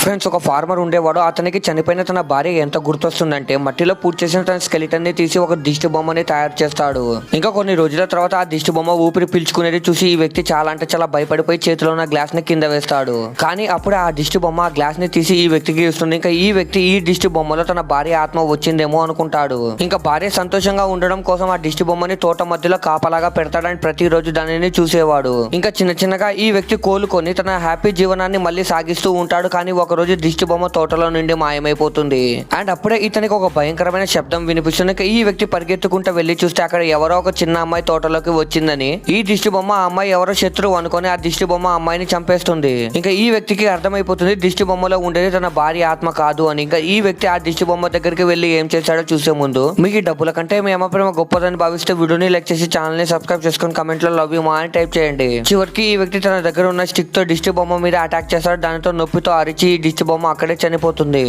Friends, ఒక farmer ఉండేవాడు. అతనికి చనిపోయిన తన భార్య ఎంత గుర్తొస్తుందంటే మట్టిలో పూర్తి చేసిన తన స్కెలిటన్ ని తీసి ఒక దిష్టి బొమ్మని తయారు చేస్తాడు. ఇంకా కొన్ని రోజుల తర్వాత ఆ దిష్టి బొమ్మ ఊపిరి పీల్చుకునేది చూసి ఈ వ్యక్తి చాలా అంటే చాలా భయపడిపోయి చేతిలో ఉన్న గ్లాస్ ని కింద వేస్తాడు. కానీ అప్పుడే ఆ దిష్టి బొమ్మ ఆ గ్లాస్ ని తీసి ఈ వ్యక్తికి ఇస్తుంది. ఇంకా ఈ వ్యక్తి ఈ దిష్టి బొమ్మలో తన భార్య ఆత్మ వచ్చిందేమో అనుకుంటాడు. ఇంకా భార్య సంతోషంగా ఉండడం కోసం ఆ దిష్టి బొమ్మని తోట మధ్యలో కాపలాగా పెడతాడని ప్రతిరోజు దానిని చూసేవాడు. ఇంకా చిన్న చిన్నగా ఈ వ్యక్తి కోలుకొని తన హ్యాపీ జీవనాన్ని మళ్ళీ సాగిస్తూ ఉంటాడు. కానీ ఒక రోజు దిష్టి బొమ్మ తోటలో నుండి మాయమైపోతుంది. అండ్ అప్పుడే ఇతనికి ఒక భయంకరమైన శబ్దం వినిపిస్తుంది. ఈ వ్యక్తి పరిగెత్తుకుంటూ వెళ్లి చూస్తే అక్కడ ఎవరో ఒక చిన్న అమ్మాయి తోటలోకి వచ్చిందని, ఈ దిష్టి బొమ్మ ఆ అమ్మాయి ఎవరో శత్రువు అనుకొని ఆ దిష్టి బొమ్మ అమ్మాయిని చంపేస్తుంది. ఇంకా ఈ వ్యక్తికి అర్థమైపోతుంది దిష్టి బొమ్మలో ఉండేది తన భార్య ఆత్మ కాదు అని. ఇంకా ఈ వ్యక్తి ఆ దిష్టి బొమ్మ దగ్గరికి వెళ్లి ఏం చేశాడో చూసే ముందు, మీకు ఈ డబ్బుల కంటే మీ అమ్మ ప్రేమ గొప్పదని భావిస్తే వీడియోని లైక్ చేసి ఛానల్ ని సబ్స్క్రైబ్ చేసుకుని కమెంట్ లో లవ్ యూ మా అని టైప్ చేయండి. చివరికి ఈ వ్యక్తి తన దగ్గర ఉన్న స్టిక్ తో దిష్టి బొమ్మ మీద అటాక్ చేస్తాడు. దానితో నొప్పితో అరిచి ఈ దిష్టి బొమ్మ అక్కడే చనిపోతుంది.